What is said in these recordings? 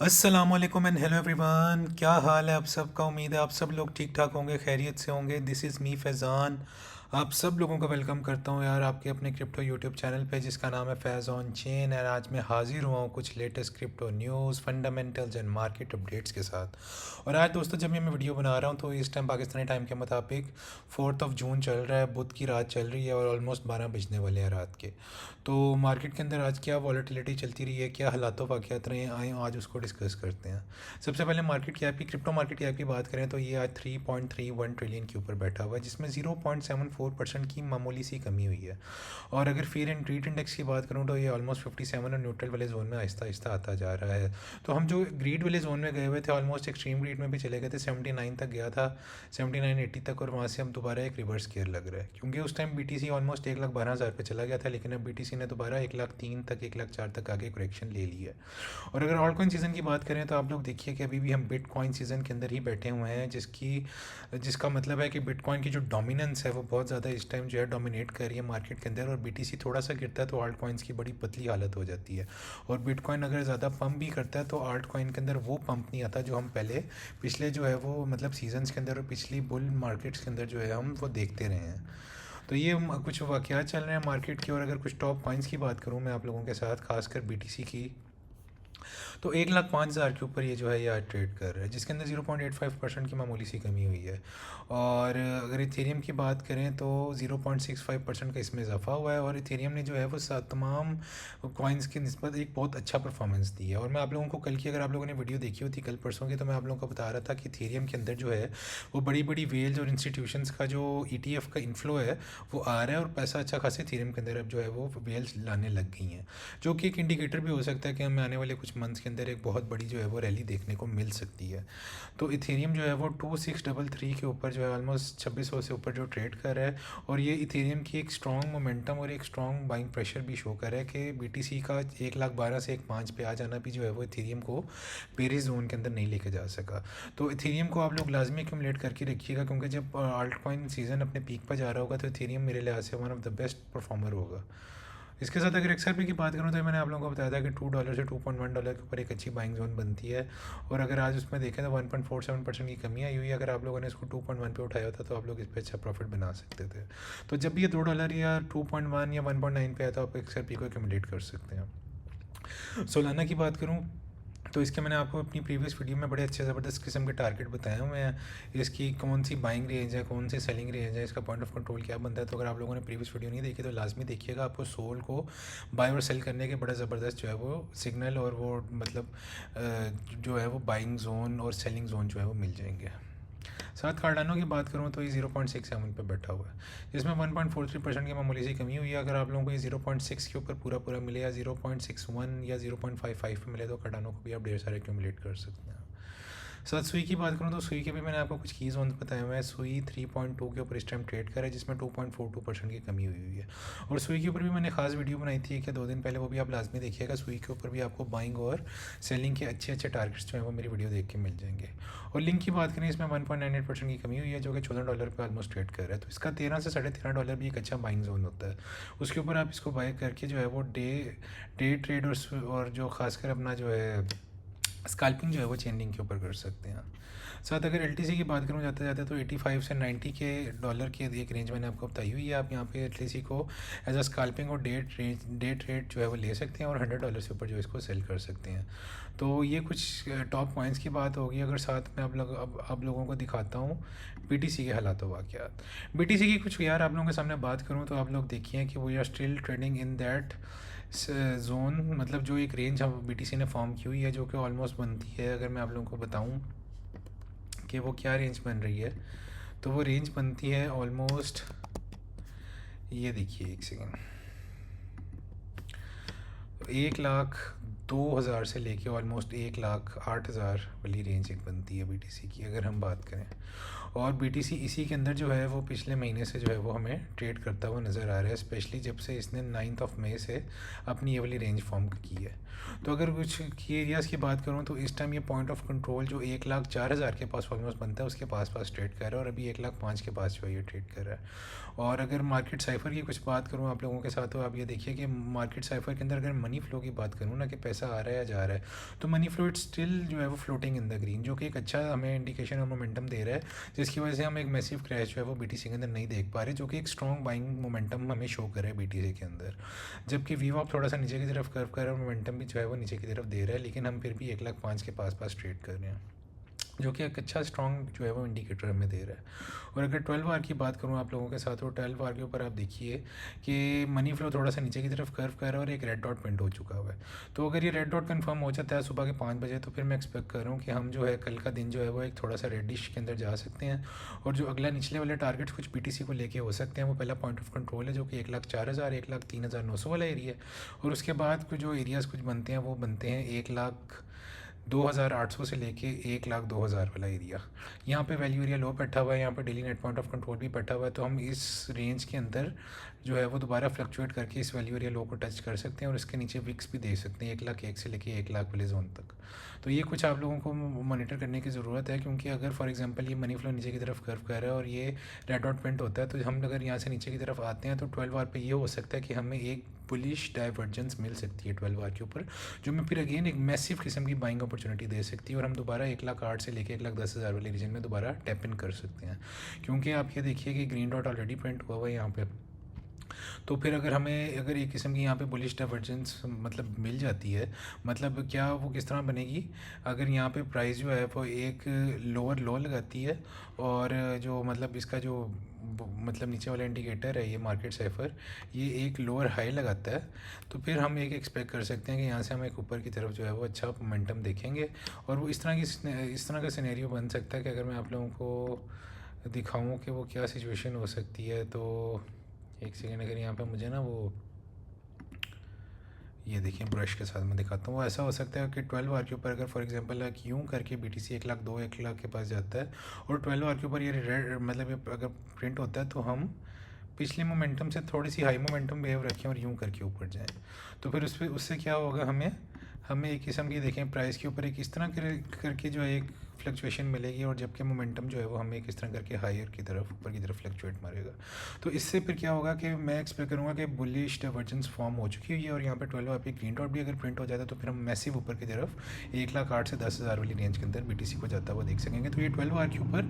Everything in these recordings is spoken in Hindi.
अस्सलामुअलैकुम एंड हेलो एवरीवन, क्या हाल है आप सबका। उम्मीद है आप सब लोग ठीक ठाक होंगे, खैरियत से होंगे। This is me Faizan. आप सब लोगों का वेलकम करता हूँ यार आपके अपने क्रिप्टो यूट्यूब चैनल पे जिसका नाम है फैज़ ऑन चेन। और आज मैं हाजिर हुआ हूँ कुछ latest crypto news, fundamentals and market updates के साथ। और आज दोस्तों जब मैं वीडियो बना रहा हूँ तो इस टाइम पाकिस्तानी टाइम के मुताबिक 4 जून चल रहा है, बुध की रात चल रही है और ऑलमोस्ट 12 बजने वाले हैं रात के। तो मार्केट के अंदर आज क्या वॉलेटिलिटी चलती रही है, क्या हालातों वाक़यात रहे हैं, आए आज उसको डिस्कस करते हैं। सबसे पहले मार्केट कैप की, क्रिप्टो मार्केट कैप की बात करें तो ये आज 3.31 ट्रिलियन के ऊपर बैठा हुआ है, जिसमें 0.74% की मामूली सी कमी हुई है। और अगर फेयर एंड ट्रेड इंडेक्स की बात करूँ तो ये ऑलमोस्ट 57 और न्यूट्रल वाले जोन में आहिस्ता आहिस्ता आता जा रहा है। तो हम जो ग्रीड वाले जोन में गए हुए थे, ऑलमोस्ट एक्सट्रीम ग्रीड में भी चले गए थे, 79 तक गया था, 7980 तक। और वहाँ से हम दोबारा एक रिवर्स गियर लग रहा है, क्योंकि उस टाइम BTC ऑलमोस्ट 1,12,000 पे चला गया था, लेकिन अब BTC ने दोबारा 1,03 तक, 1,04 तक आगे करेक्शन ले ली है। और अगर ऑल्ट कॉइन सीज़न की बात करें तो आप लोग देखिए कि अभी भी हम बिटकॉइन सीज़न के अंदर ही बैठे हुए हैं, जिसका मतलब है कि बिटकॉइन की जो डोमिनेंस है वो बहुत ज़्यादा इस टाइम जो है डोमिनेट कर रही है मार्केट के अंदर। और BTC थोड़ा सा गिरता है तो आल्ट कॉइन्स की बड़ी पतली हालत हो जाती है। और बिटकॉइन अगर ज़्यादा पंप भी करता है तो आल्ट कॉइन के अंदर वो पंप नहीं आता जो हम पहले पिछले जो है वो मतलब सीजन्स के अंदर और पिछली बुल मार्केट्स के अंदर जो है हम वो देखते रहे हैं। तो ये कुछ वाक़यात चल रहे हैं मार्केट के। और अगर कुछ टॉप कॉइन्स की बात करूँ मैं आप लोगों के साथ, खासकर BTC की, तो 1,05,000 के ऊपर ये जो है ये आज ट्रेड कर रहा है, जिसके अंदर 0.85% की मामूली सी कमी हुई है। और अगर इथेरियम की बात करें तो 0.65% का इसमें इजाफा हुआ है। और इथेरियम ने जो है वो तमाम कॉइन्स की निस्बत एक बहुत अच्छा परफॉर्मेंस दी है। और मैं आप लोगों को कल की, अगर आप लोगों ने वीडियो देखी होती कल परसों की, तो मैं आप लोगों को बता रहा था कि इथेरियम के अंदर जो है वो बड़ी बड़ी वेल्स और इंस्टीट्यूशंस का जो ETF का इन्फ्लो है वो आ रहा है, और पैसा अच्छा खासा इथेरियम के अंदर अब जो है वो वेल्स लाने लग गई हैं, जो कि एक इंडिकेटर भी हो सकता है कि हमें आने वाले कुछ मंथ्स के अंदर एक बहुत बड़ी जो है वो रैली देखने को मिल सकती है। तो इथेरियम जो है वो 2633 के ऊपर जो है ऑलमोस्ट 2600 से ऊपर जो ट्रेड कर रहा है। और ये इथेरियम की एक स्ट्रॉन्ग मोमेंटम और एक स्ट्रॉन्ग बाइंग प्रेशर भी शो कर रहा है कि BTC का 1,12,000 से 1,05,000 पे आ जाना भी जो है वो इथेरियम को पेरिस जोन के अंदर नहीं लेके जा सका। तो इथेरियम को आप लोग लाजमी एक्यूमुलेट करके रखिएगा, क्योंकि जब आल्ट कॉइन सीज़न अपने पीक पर जा रहा होगा तो इथेरियम मेरे लिहाज से one of the best performer होगा। इसके साथ अगर XRP की बात करूँ तो मैंने आप लोगों को बताया था कि $2 से $2.1 के ऊपर एक अच्छी बाइंग जोन बनती है। और अगर आज उसमें देखें तो 1.47% की कमी आई हुई है। अगर आप लोगों ने इसको 2.1 पे उठाया होता तो आप लोग इस पर अच्छा प्रॉफिट बना सकते थे। तो जब भी ये $2 या 2.1 या 1.9 पे आया तो आप XRP को एक्यूमुलेट कर सकते हैं। सोलाना की बात करूँ तो इसके मैंने आपको अपनी प्रीवियस वीडियो में बड़े अच्छे ज़बरदस्त किस्म के टारगेट बताए हुए हैं। इसकी कौन सी बाइंग रेंज है, कौन सी सेलिंग रेंज है, इसका पॉइंट ऑफ कंट्रोल क्या बनता है। तो अगर आप लोगों ने प्रीवियस वीडियो नहीं देखी तो लाजमी देखिएगा, आपको सोल को बाय और सेल करने के बड़ा ज़बरदस्त जो है वो सिग्नल और वो मतलब जो है वो बाइंग जोन और सेलिंग जोन जो है वो मिल जाएंगे। साथ कार्डानो की बात करूँ तो ये 0.67 पे बैठा हुआ है, जिसमें 1.43% की मामूली सी कमी हुई है। अगर आप लोगों को ये 0.6 के ऊपर पूरा पूरा मिले या 0.61 या 0.55 पे मिले तो कार्डानो को भी आप ढेर सारे एक्यूमुलेट कर सकते हैं। साथ सुई की बात करूँ तो सुई के भी मैंने आपको कुछ की जोन बताए हुए हैं। सुई 3.2 के ऊपर इस टाइम ट्रेड कर रहा है, जिसमें 2.42% की कमी हुई हुई है। और सुई के ऊपर भी मैंने खास वीडियो बनाई थी कि 2 दिन पहले, वो भी आप लाजमी देखिएगा। सुई के ऊपर भी आपको बाइंग और सेलिंग के अच्छे अच्छे टारगेट्स जो है वो मेरी वीडियो देख के मिल जाएंगे। और लिंक की बात करें, इसमें 1.98% की कमी हुई है, जो कि $14 पे ऑलमोस्ट ट्रेड कर रहा है। तो इसका 13 से $13.5 भी एक अच्छा बाइंग जोन होता है। उसके ऊपर आप इसको बाय करके जो है वो डे ट्रेड और जो खासकर अपना जो है स्कैल्पिंग जो है वो चेन के ऊपर कर सकते हैं। साथ अगर LTC की बात करूँ जाते जाते तो 85 से 90 के डॉलर की एक रेंज मैंने आपको बताई हुई है। आप यहाँ पे LTC को एज अ स्कैल्पिंग और डे ट्रेड जो है वो ले सकते हैं, और $100 से ऊपर जो इसको सेल कर सकते हैं। तो ये कुछ टॉप पॉइंट्स की बात होगी। अगर साथ में आप लोगों को दिखाता हूँ BTC के हालात वाक़यात। BTC की कुछ यार आप लोगों के सामने बात करूँ तो आप लोग देखिए कि we are still trading in that zone, मतलब जो एक रेंज हम BTC ने फॉर्म की हुई है, जो कि ऑलमोस्ट बनती है, अगर मैं आप लोगों को बताऊं कि वो क्या रेंज बन रही है, तो वो रेंज बनती है ऑलमोस्ट, ये देखिए एक सेकेंड, 1,02,000 से लेके ऑलमोस्ट 1,08,000 वाली रेंज एक बनती है BTC की, अगर हम बात करें। और BTC इसी के अंदर जो है वो पिछले महीने से जो है वो हमें ट्रेड करता हुआ नज़र आ रहा है, स्पेशली जब से इसने 9 मई से अपनी ये वाली रेंज फॉर्म की है। तो अगर कुछ की एरियाज़ की बात करूँ तो इस टाइम ये पॉइंट ऑफ कंट्रोल जो 1,04,000 के पास ऑलमोस्ट बनता है उसके पास ट्रेड कर रहा है, और अभी 1,05,000 के पास जो है ये ट्रेड कर रहा है। और अगर मार्केट साइफर की कुछ बात करूँ आप लोगों के साथ, तो आप ये देखिए कि मार्केट साइफर के अंदर अगर मनी फ्लो की बात करूँ ना, कि पैसा सा आ रहा है या जा रहा है। तो मनी फ्लो इट स्टिल जो है वो फ्लोटिंग इन द ग्रीन, जो कि एक अच्छा हमें इंडिकेशन और मोमेंटम दे रहा है, जिसकी वजह से हम एक मैसिव क्रैश जो है वो BTC के अंदर नहीं देख पा रहे, जो कि एक स्ट्रॉन्ग बाइंग मोमेंटम हमें शो कर रहा है BTC के अंदर। जबकि वीवॉप थोड़ा सा नीचे की तरफ कर्व कर रहा है और मोमेंटम भी जो है वो नीचे की तरफ दे रहा है, लेकिन हम फिर भी 1,05,000 के पास ट्रेड कर रहे हैं, जो कि एक अच्छा स्ट्रॉन्ग जो है वो इंडिकेटर हमें दे रहा है। और अगर 12 आवर की बात करूँ आप लोगों के साथ, तो 12 आवर के ऊपर आप देखिए कि मनी फ्लो थोड़ा सा नीचे की तरफ कर्व कर रहा है और एक रेड डॉट प्रिंट हो चुका हुआ है। तो अगर ये रेड डॉट कन्फर्म हो जाता है सुबह के 5 बजे, तो फिर मैं एक्सपेक्ट कर रहा हूँ कि हम जो है कल का दिन जो है वो एक थोड़ा सा रेडिश के अंदर जा सकते हैं। और जो अगला निचले वाले टारगेट्स कुछ BTC को लेके हो सकते हैं, वो पहला पॉइंट ऑफ कंट्रोल है जो कि 1,04,000 1,03,900 वाला एरिया है। और उसके बाद कुछ जो एरियाज़ कुछ बनते हैं वो बनते हैं 1,02,800 से लेके 1,02,000 वाला एरिया। यहाँ पे वैल्यू एरिया लो बैठा हुआ है, यहाँ पे daily net point of control भी बैठा हुआ है। तो हम इस रेंज के अंदर जो है वो दोबारा फ्लक्चुएट करके इस वैल्यू एरिया लो को टच कर सकते हैं और इसके नीचे विक्स भी दे सकते हैं 1,01,000 से लेके 1,00,000 वाले जोन तक। तो ये कुछ आप लोगों को मॉनिटर करने की ज़रूरत है, क्योंकि अगर फॉर एग्जांपल ये मनी फ्लो नीचे की तरफ कर्व कर रहा है और ये रेड डॉट प्रिंट होता है, तो हम अगर यहाँ से नीचे की तरफ आते हैं तो 12 आवर पे ये हो सकता है कि हमें एक बुलिश डाइवर्जेंस मिल सकती है 12 आवर के ऊपर, जो मैं फिर अगेन एक मैसिव किस्म की बाइंग अपॉर्चुनिटी दे सकती है और हम दोबारा 1,08,000 से लेके 1,10,000 वाले रीजन में दोबारा टैप इन कर सकते हैं। क्योंकि आप ये देखिए कि ग्रीन डॉट ऑलरेडी प्रिंट हुआ हुआ है यहाँ पे। तो फिर अगर एक किस्म की यहाँ पे बुलिश डाइवर्जेंस मतलब मिल जाती है, मतलब क्या वो किस तरह बनेगी, अगर यहाँ पे प्राइस जो है वो एक लोअर लो लगाती है और जो मतलब इसका जो मतलब नीचे वाला इंडिकेटर है ये मार्केट साइफर, ये एक लोअर हाई लगाता है, तो फिर हम एक एक्सपेक्ट कर सकते हैं कि यहाँ से हम एक ऊपर की तरफ जो है वो अच्छा मोमेंटम देखेंगे। और वो इस तरह का सिनेरियो बन सकता है कि अगर मैं आप लोगों को दिखाऊँ कि वो क्या सिचुएशन हो सकती है, तो एक सेकेंड, अगर यहाँ पे मुझे ना वो ये देखिए ब्रश के साथ मैं दिखाता हूँ, वो ऐसा हो सकता है कि 12 आवर के ऊपर अगर फॉर एग्जांपल यूँ करके BTC 1,02,000 1,00,000 के पास जाता है और 12 आवर के ऊपर ये रेड मतलब ये अगर प्रिंट होता है, तो हम पिछले मोमेंटम से थोड़ी सी हाई मोमेंटम वेव रखें और यूँ करके ऊपर जाएँ, तो फिर उससे क्या होगा, हमें एक किस्म की देखें प्राइस के ऊपर एक इस तरह करके जो है एक फ्लक्चुएशन मिलेगी, और जबकि मोमेंटम जो है वो हमें किस तरह करके हायर की तरफ ऊपर की तरफ फ्लक्चुएट मारेगा। तो इससे फिर क्या होगा कि मैं एक्सपेक्ट करूँगा कि बुलिश डाइवर्जेंस फॉर्म हो चुकी है और यहाँ पे 12 पे ग्रीन डॉट भी अगर प्रिंट हो जाता है, तो फिर हम मैसिव ऊपर की तरफ 1,08,000 से 10,000 वाली रेंज के अंदर BTC को जाता हुआ देख सकेंगे। तो ये 12 आवर के ऊपर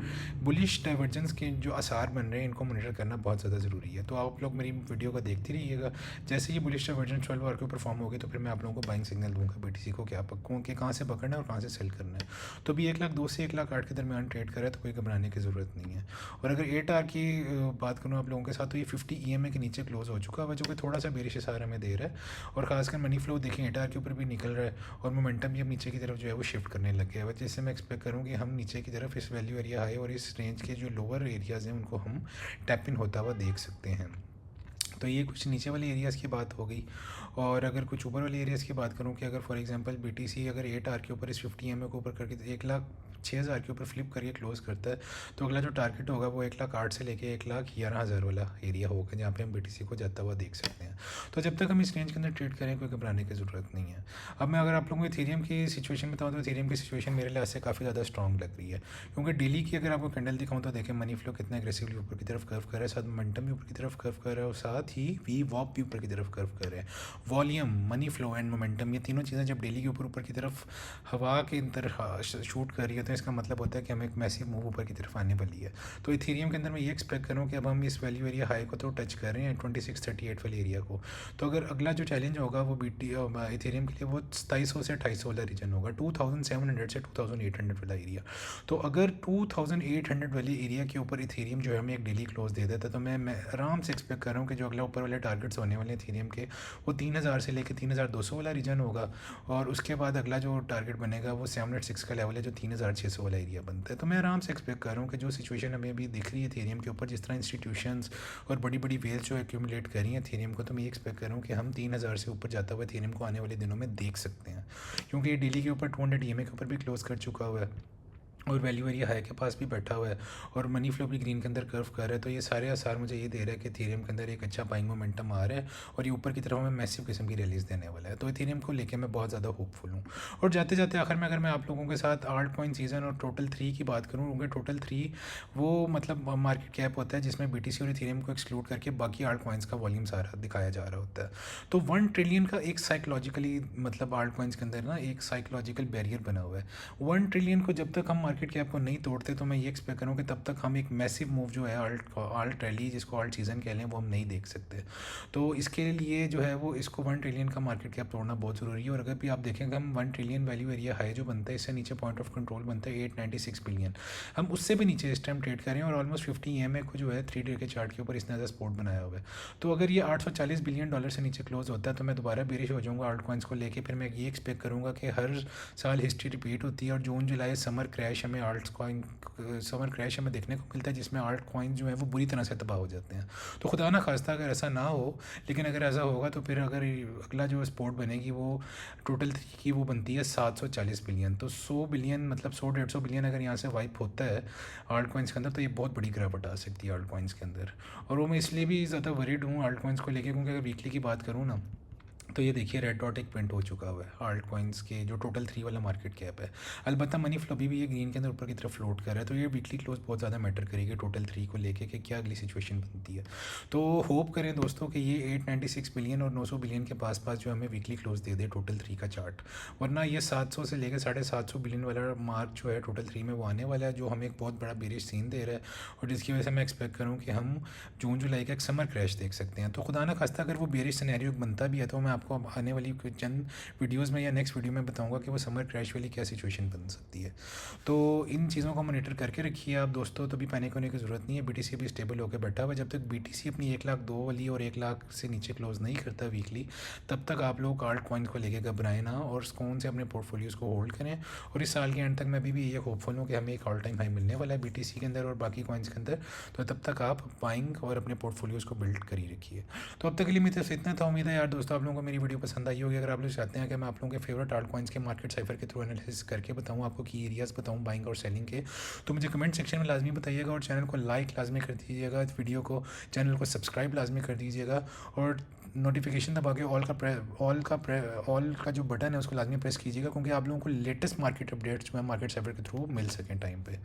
बुलिश डाइवर्जेंस के जो आसार बन रहे हैं, इनको मॉनिटर करना बहुत ज़्यादा ज़रूरी है। तो आप लोग मेरी वीडियो को देखते रहिएगा, जैसे ये बुलिश डाइवर्जेंस 12 आवर के ऊपर फॉर्म होगी, तो फिर मैं आप लोगों को बाइंग सिग्नल दूँगा BTC को क्या पक्कों कि कहाँ से पकड़ना है और कहाँ से सेल करना है। तो भी 1,02,000 से 1,08,000 के दरमियान ट्रेड करे तो कोई घबराने की ज़रूरत नहीं है। और अगर 8 आवर की बात करूँ आप लोगों के साथ, तो ये 50 EMA के नीचे क्लोज हो चुका है, जो कि थोड़ा सा बेरिश इशारा हमें दे रहा है। और खासकर मनी फ्लो देखें 8 आवर के ऊपर भी निकल रहा है और मोमेंटम भी अब नीचे की तरफ जो है वो शिफ्ट करने लग गया है, जिससे मैं एक्सपेक्ट करूँ कि हम नीचे की तरफ इस वैल्यू एरिया हाई और इस रेंज के जो लोअर एरियाज़ हैं उनको हम टैप इन होता हुआ देख सकते हैं। तो ये कुछ नीचे वाले एरियाज़ की बात हो गई। और अगर कुछ ऊपर वाले एरियाज़ की बात करूँ कि अगर फॉर एग्जांपल BTC अगर 8 आवर के ऊपर इस 50 EMA के ऊपर करके 1,06,000 के ऊपर फ्लिप करके क्लोज करता है, तो अगला जो टारगेट होगा वो 1,08,000 से लेके 1,11,000 वाला एरिया होगा, जहाँ पे हम BTC को जाता हुआ देख सकते हैं। तो जब तक हम इस रेंज के अंदर ट्रेड करें, कोई घबराने की ज़रूरत नहीं है। अब मैं अगर आप लोगों को इथेरियम की सिचुएशन बताऊँ, तो इथेरियम की सिचुएशन मेरे लिहाज से काफ़ी ज़्यादा स्ट्रॉन्ग लग रही है, क्योंकि डेली की अगर आपको कैंडल दिखाऊँ तो देखें मनी फ्लो कितना एग्रेसिवली ऊपर की तरफ कर्व कर रहा है, साथ मोमेंटम भी ऊपर की तरफ कर्व कर रहा है और साथ ही VWAP भी ऊपर की तरफ कर्व कर रहे हैं। Volume, money flow and momentum, ये तीनों चीज़ें जब डेली के ऊपर की तरफ हवा के अंदर शूट कर रही है, तो इसका मतलब होता है कि हमें एक मैसिव मूव ऊपर की तरफ आने वाली है। तो इथेरियम के अंदर मैं ये एक्सपेक्ट करूँ कि अब हम इस वैल्यू एरिया हाई को तो टच कर रहे हैं 2638 वाले एरिया को, तो अगर अगला जो चैलेंज होगा वो इथेरियम के लिए वो 2700 से 2800 वाला रीजन होगा, 2700 से 2800 वाला एरिया। तो अगर 2800 वाले एरिया के ऊपर इथेरियम जो है हमें एक डेली क्लोज दे देता, तो मैं आराम से एक्सपेक्ट कर रहा हूँ कि जो अगला ऊपर वाले टारगेट्स होने वाले इथेरियम के, वो 3000 से लेकर 3200 वाला रीजन होगा। और उसके बाद अगला जो टारगेट बनेगा वो 706 का लेवल है, जो 3600 वाला एरिया बनता है। तो मैं आराम से एक्सपेक्ट कर रहा हूँ कि जो सिचुएशन हमें अभी दिख रही है इथेरियम के ऊपर, जिस तरह इंस्टीट्यूशंस और बड़ी बड़ी वेल्स जो एक्यूमुलेट कर रही हैं इथेरियम को, तो मैं ये एक्सपेक्ट कर रहा हूँ कि हम 3000 से ऊपर जाता हुआ इथेरियम को आने वाले दिनों में देख सकते हैं, क्योंकि ये डेली के ऊपर 200 EMA के ऊपर भी क्लोज कर चुका हुआ है और वैल्यू एरिया हाई के पास भी बैठा हुआ है और मनी फ्लो भी ग्रीन के अंदर कर्व कर रहा है। तो ये सारे आसार मुझे ये दे रहा है कि इथेरियम के अंदर एक अच्छा बाइंग मोमेंटम आ रहा है और ये ऊपर की तरफ हमें मैसिव किस्म की रिलीज देने वाला है। तो इथेरियम को लेके मैं बहुत ज़्यादा होपफुल हूँ। और जाते जाते आखिर में अगर मैं आप लोगों के साथ आल्ट कॉइन सीजन और टोटल 3 की बात करूँ, क्योंकि टोटल 3 वो मतलब मार्केट कैप होता है जिसमें BTC और इथेरियम को एक्सक्लूड करके बाकी आल्ट कॉइन्स का वॉल्यूम सारा दिखाया जा रहा होता है। तो 1 ट्रिलियन का एक साइकोलॉजिकली मतलब आल्ट कॉइन्स के अंदर ना एक साइकोलॉजिकल बैरियर बना हुआ है। 1 ट्रिलियन को जब तक हम मार्केट कैप को नहीं तोड़ते तो मैं ये एक्सपेक्ट करूँ कि तब तक हम एक मैसिव मूव जो है आल्ट रैली जिसको आल्ट सीजन कह लें वो हम नहीं देख सकते। तो इसके लिए जो है वो इसको 1 ट्रिलियन का मार्केट कैप तोड़ना बहुत ज़रूरी है। और अगर भी आप देखेंगे हम 1 ट्रिलियन वैल्यू एरिया हाई जो बनता है इससे नीचे पॉइंट ऑफ कंट्रोल बनता है 896 बिलियन, हम उससे भी नीचे इस टाइम ट्रेड कर रहे हैं और ऑलमोस्ट 50 EMA को जो है 3 डे के चार्ट के ऊपर इसने ज़्यादा सपोर्ट बनाया हुआ है। तो अगर ये $840 बिलियन से नीचे क्लोज होता है तो मैं दोबारा बेरिश हो जाऊँगा आल्ट कॉइन्स को लेके। फिर मैं ये एक्सपेक्ट करूँगा कि हर साल हिस्ट्री रिपीट होती है और जून जुलाई समर क्रैश हमें देखने को मिलता है जिसमें आल्ट कॉइन जो है वो बुरी तरह से तबाह हो जाते हैं। तो खुदा ना खास्ता अगर ऐसा ना हो, लेकिन अगर ऐसा होगा तो फिर अगर अगला जो स्पोर्ट बनेगी वो टोटल 3 की वो बनती है 740 बिलियन। तो 100 बिलियन मतलब 100-150 बिलियन अगर यहाँ से वाइप होता है आल्ट कॉइन्स के अंदर तो ये बहुत बड़ी गिरावट आ सकती है आल्ट कॉइन्स के अंदर। और वो मैं इसलिए भी ज़्यादा वरीड हूँ आल्ट कॉइन्स को लेके क्योंकि अगर वीकली की बात करूँ ना तो ये देखिए रेड डॉट एक प्रिंट हो चुका हुआ है आल्ट कॉइन्स के जो टोटल 3 वाला मार्केट कैप है। अलबत्ता मनी फ्लो भी ये ग्रीन के अंदर ऊपर की तरफ फ्लोट कर रहा है। तो ये वीकली क्लोज बहुत ज़्यादा मैटर करेगी टोटल 3 को लेके कि क्या अगली सिचुएशन बनती है। तो होप करें दोस्तों कि ये 896 बिलियन और 900 बिलियन के पास पास जो हमें वीकली क्लोज दे दे टोटल 3 का चार्ट। वरना ये 700 से लेकर 750 बिलियन वाला मार्क जो है टोटल 3 में वो आने वाला है जो हमें एक बहुत बड़ा बेरिश सीन दे रहा है और जिसकी वजह से मैं एक्सपेक्ट करूँ कि हम जून जुलाई का एक समर क्रैश देख सकते हैं। तो खुदा ना खास्ता अगर वो बेरिश सिनेरियो बनता भी है तो मैं आपको आने वाली चंद वीडियोस में या नेक्स्ट वीडियो में बताऊंगा कि वो समर क्रैश वाली क्या सिचुएशन बन सकती है। तो इन चीज़ों को मॉनिटर करके रखिए आप दोस्तों, तो भी पैनिक होने की ज़रूरत नहीं है। BTC भी स्टेबल होकर बैठा हुआ है। जब तक BTC अपनी 1,02,000 वाली और 1,00,000 से नीचे क्लोज नहीं करता वीकली तब तक आप लोग आल्ट कॉइन को लेकर घबराएं ना और सुकून से अपने पोर्टफोलियोज़ को होल्ड करें। और इस साल के एंड तक मैं भी ये होपफुल हूँ कि हमें एक ऑल टाइम हाई मिलने वाला है BTC के अंदर और बाकी कॉइन्स के अंदर। तो तब तक आप बाइंग और अपने पोर्टफोलियोज़ को बिल्ड कर ही रखिए। तो अब तक के लिए मेरे से इतना था। उम्मीद है यार दोस्तों आप लोगों को मेरी वीडियो पसंद आई होगी। अगर आप लोग चाहते हैं कि मैं आप लोगों के फेवरेट आल्ट कॉइन्स के मार्केट साइफर के थ्रू एनालिसिस करके बताऊं, आपको की एरियाज़ बताऊं बाइंग और सेलिंग के, तो मुझे कमेंट सेक्शन में लाजमी बताइएगा और चैनल को लाइक लाजमी कर दीजिएगा, वीडियो को चैनल को सब्सक्राइब लाजमी कर दीजिएगा और नोटिफिकेशन दबा के ऑल का जो बटन है उसको लाजमी प्रेस कीजिएगा क्योंकि आप लोगों को लेटेस्ट मार्केट अपडेट्स जो है मार्केट साइफर के थ्रू मिल सकें टाइम पे।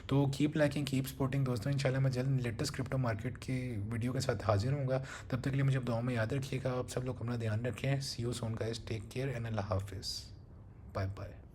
तो कीप लाइकिंग कीप सपोर्टिंग दोस्तों। इंशाल्लाह मैं जल्द लेटेस्ट क्रिप्टो मार्केट की वीडियो के साथ हाजिर हूँगा। तब तक के लिए मुझे दुआओं में याद रखिएगा। आप सब लोग अपना ध्यान रखें। See you soon guys, take care and अल्लाह हाफिज़, बाय बाय।